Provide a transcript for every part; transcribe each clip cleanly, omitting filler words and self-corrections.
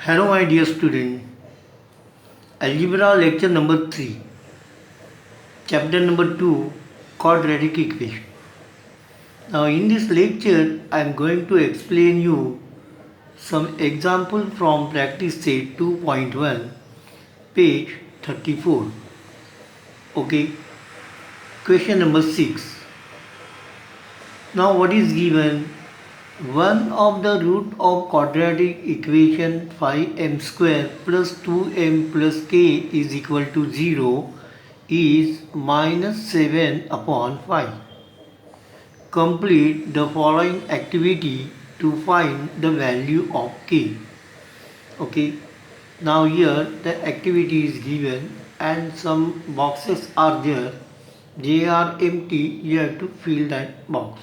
Hello, my dear student. Algebra lecture number 3, chapter number 2, quadratic equation. Now, in this lecture, I am going to explain you some example from practice set 2.1, page 34. Okay, question number 6. Now, what is given? One of the root of quadratic equation 5m square plus 2m plus k is equal to 0 is minus 7 upon 5. Complete the following activity to find the value of k. Okay, now here the activity is given and some boxes are there. They are empty. You have to fill that box.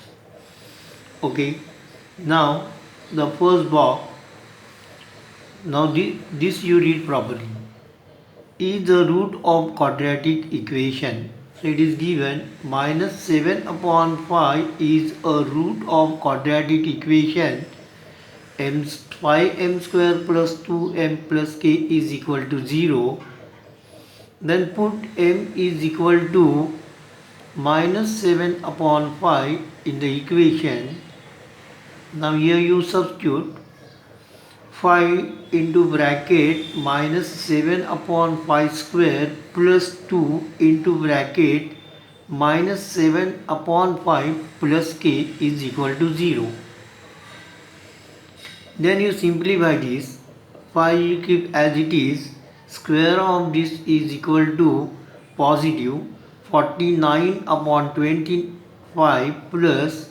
Okay, now the first box. Now this you read properly. Is the root of quadratic equation. So it is given minus 7 upon 5 is a root of quadratic equation. 5m square plus 2m plus k is equal to 0. Then put m is equal to minus 7 upon 5 in the equation. Now here you substitute 5 into bracket minus 7 upon 5 square plus 2 into bracket minus 7 upon 5 plus k is equal to 0. Then you simplify this. 5 you keep as it is. Square of this is equal to positive 49 upon 25 plus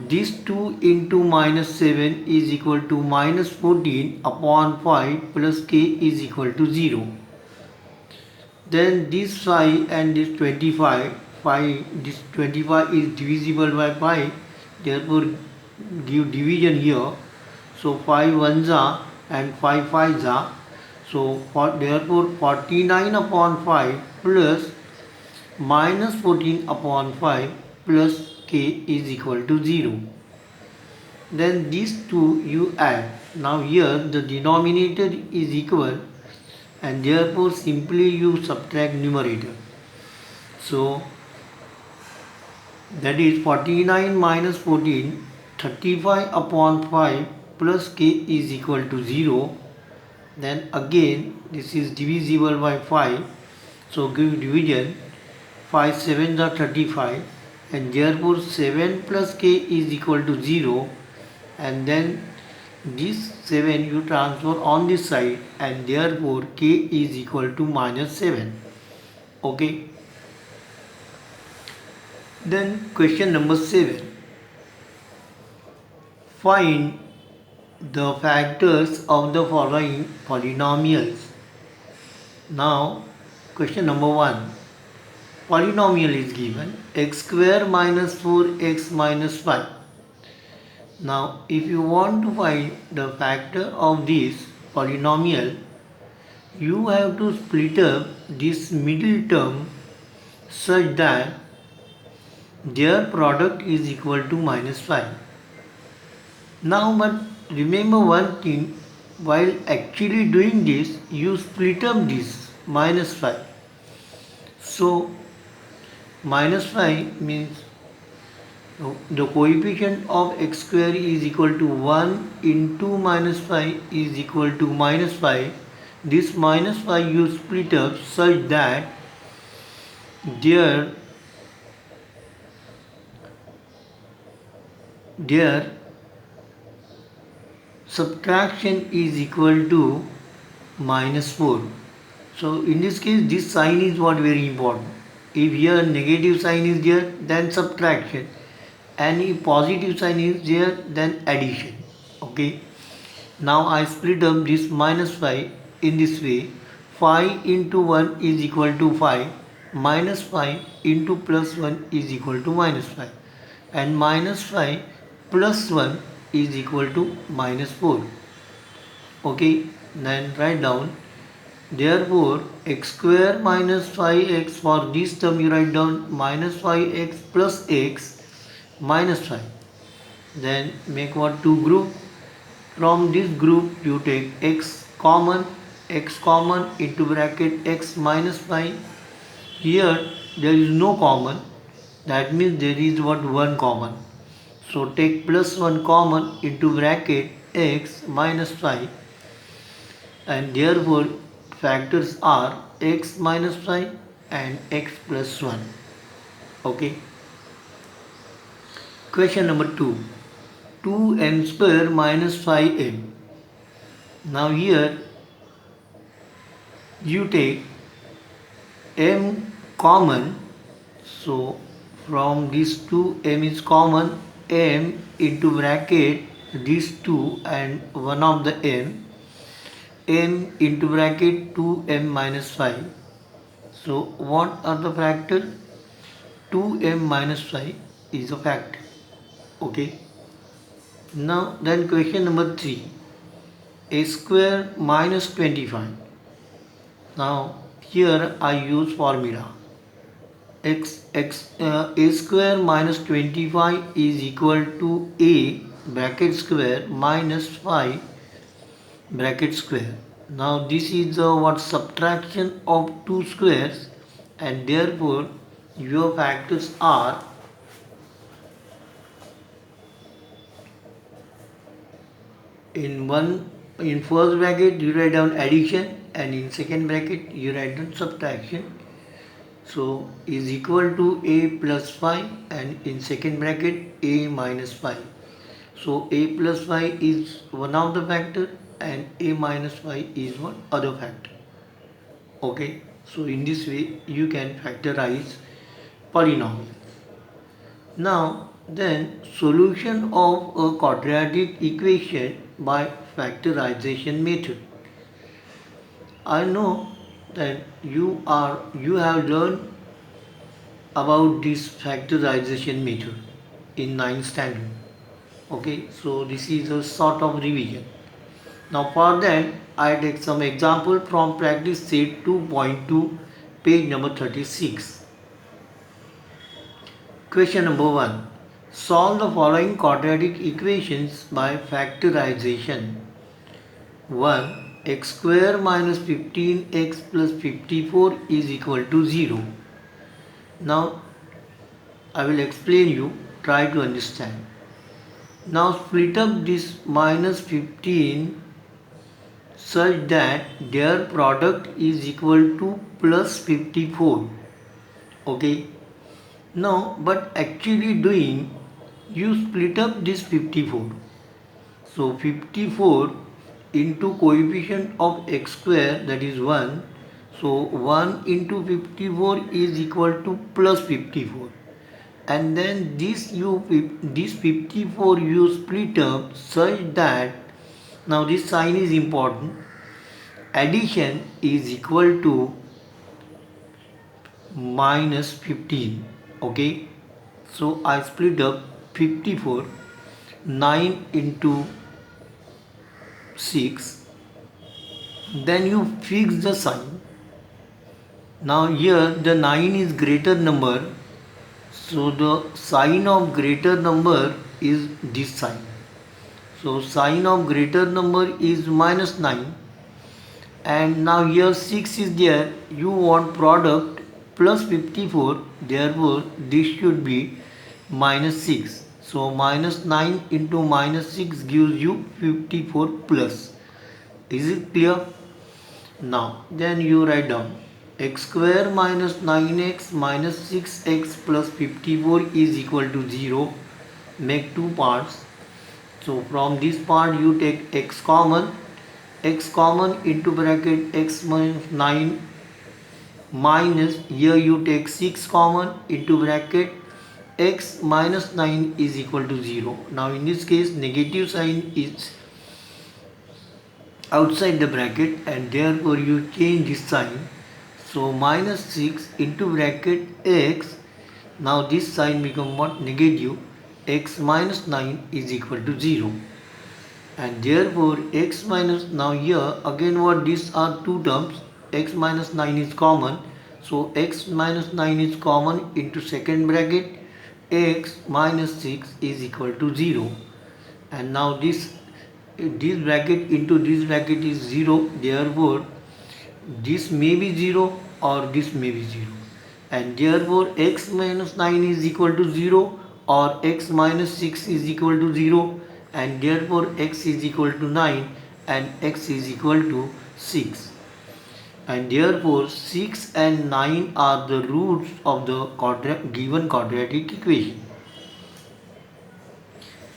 this 2 into minus 7 is equal to minus 14 upon 5 plus k is equal to 0. Then this 5 and this 25, this 25 is divisible by 5, therefore give division here. So 5 ones are and 5 fives are. So therefore 49 upon 5 plus minus 14 upon 5 plus k is equal to 0. Then these two you add. Now here the denominator is equal and therefore simply you subtract numerator. So that is 49 minus 14, 35 upon 5 plus k is equal to 0. Then again this is divisible by 5. So give division. 5 7s are 35 and therefore 7 plus k is equal to 0, and then this 7 you transfer on this side and therefore k is equal to minus 7. Okay. Then question number 7. Find the factors of the following polynomials. Now question number 1. Polynomial is given x square minus 4x minus 5. Now if you want to find the factor of this polynomial, you have to split up this middle term such that their product is equal to minus 5. Now but remember one thing, while actually doing this you split up this minus 5. So minus 5 means the coefficient of x square is equal to 1 into minus 5 is equal to minus 5. This minus 5 you split up such that their subtraction is equal to minus 4. So in this case this sign is what very important. If here negative sign is there, then subtraction, and if positive sign is there, then addition. Okay. Now I split up this minus 5 in this way. 5 into 1 is equal to 5. Minus 5 into plus 1 is equal to minus 5. And minus 5 plus 1 is equal to minus 4. Okay. Then write down. Therefore, x square minus 5x, for this term you write down minus 5x plus x minus 5. Then make what? Two group. From this group you take x common into bracket x minus 5. Here there is no common, that means there is what, 1 common. So take plus 1 common into bracket x minus 5, and therefore factors are x minus 5 and x plus 1. Okay. Question number 2. 2m square minus 5m. Now here you take m common, so from these two m is common, m into bracket these two and one of the m into bracket 2m minus 5. So what are the factors? 2m minus 5 is a factor. Okay. Now then question number 3. A square minus 25. Now here I use formula. A square minus 25 is equal to a bracket square minus 5 bracket square. Now this is the what, subtraction of two squares, and therefore your factors are in first bracket you write down addition, and in second bracket you write down subtraction. So is equal to a plus 5, and in second bracket a minus 5. So a plus 5 is one of the factor and a minus 5 is one other factor. Okay, so in this way you can factorize polynomial. Now then, solution of a quadratic equation by factorization method. I know that you have learned about this factorization method in 9th standard. Okay, so this is a sort of revision. Now for that I take some example from practice set 2.2, page number 36. Question number 1. Solve the following quadratic equations by factorization. 1. X square minus 15x plus 54 is equal to 0. Now I will explain you, try to understand. Now split up this minus 15 such that their product is equal to plus 54. Okay. Now but actually doing, you split up this 54. So 54 into coefficient of x square, that is 1. So 1 into 54 is equal to plus 54. And then this 54 you split up such that, now this sign is important, addition is equal to minus 15. Okay, so I split up 54, 9 into 6, then you fix the sign. Now here the 9 is greater number, so the sign of greater number is this sign. So sign of greater number is minus 9, and now here 6 is there, you want product plus 54, therefore this should be minus 6. So minus 9 into minus 6 gives you 54 plus. Is it clear? Now then you write down x square minus 9x minus 6x plus 54 is equal to 0. Make two parts. So from this part you take x common into bracket x minus 9 minus, here you take 6 common into bracket x minus 9 is equal to 0. Now in this case negative sign is outside the bracket, and therefore you change this sign. So minus 6 into bracket x, now this sign become what, negative, x minus 9 is equal to 0. And therefore x minus, now here again what, these are two terms, x minus 9 is common, so x minus 9 is common into second bracket x minus 6 is equal to 0. And now this this bracket into this bracket is 0, therefore this may be 0 or this may be 0, and therefore x minus 9 is equal to 0 or x minus 6 is equal to 0, and therefore x is equal to 9 and x is equal to 6, and therefore 6 and 9 are the roots of the given quadratic equation.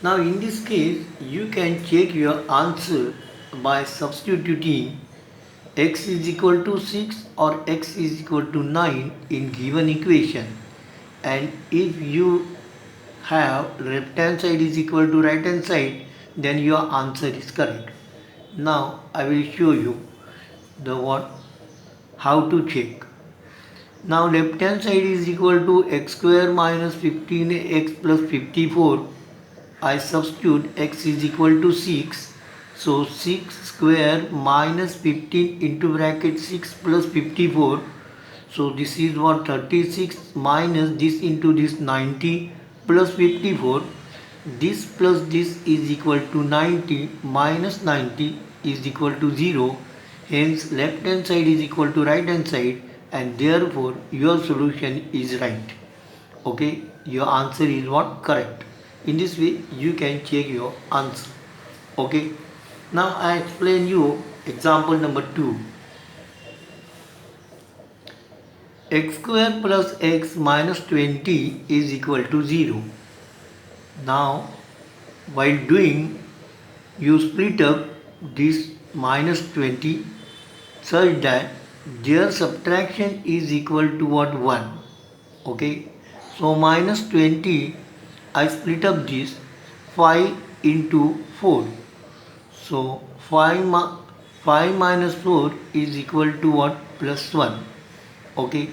Now in this case you can check your answer by substituting x is equal to 6 or x is equal to 9 in given equation, and if you have left hand side is equal to right hand side, then your answer is correct. Now I will show you how to check. Now left hand side is equal to x square minus 15x plus 54. I substitute x is equal to 6. So 6 square minus 15 into bracket 6 plus 54. So this is what 36 minus this into this 90 plus 54. This plus this is equal to 90 minus 90 is equal to 0. Hence left hand side is equal to right hand side, and therefore your solution is right. Okay, your answer is what? Correct. In this way you can check your answer. Okay, now I explain you example number 2. X square plus x minus 20 is equal to 0. Now while doing, you split up this minus 20 such that their subtraction is equal to what? 1. Okay, so minus 20, I split up this 5 into 4. So 5 minus 4 is equal to what? Plus 1. Okay,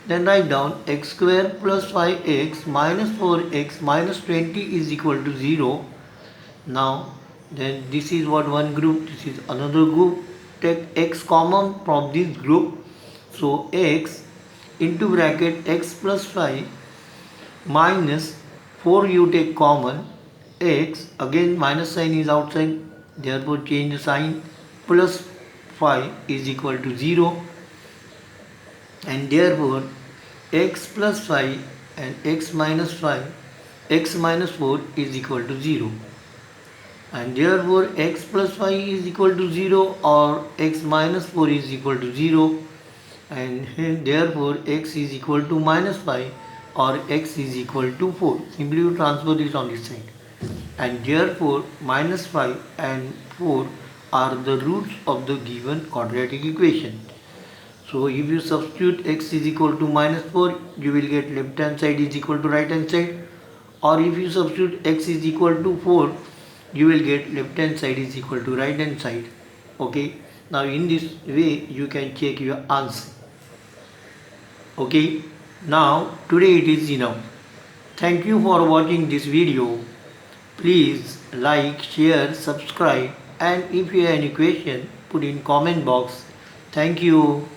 then write down x square plus 5x minus 4x minus 20 is equal to 0. Now then this is what one group, this is another group. Take x common from this group. So x into bracket x plus 5 minus 4 you take common, x again minus sign is outside, therefore change the sign, plus 5 is equal to 0, and therefore x plus 5 and x minus 4 is equal to 0, and therefore x plus 5 is equal to 0 or x minus 4 is equal to 0, and therefore x is equal to minus 5 or x is equal to 4. Simply you transfer this on this side, and therefore minus 5 and 4 are the roots of the given quadratic equation. So if you substitute x is equal to minus 4, you will get left hand side is equal to right hand side, or if you substitute x is equal to 4, you will get left hand side is equal to right hand side. Okay, now in this way you can check your answer. Okay, now today it is enough. Thank you for watching this video. Please like, share, subscribe, and if you have any question, put in comment box. Thank you.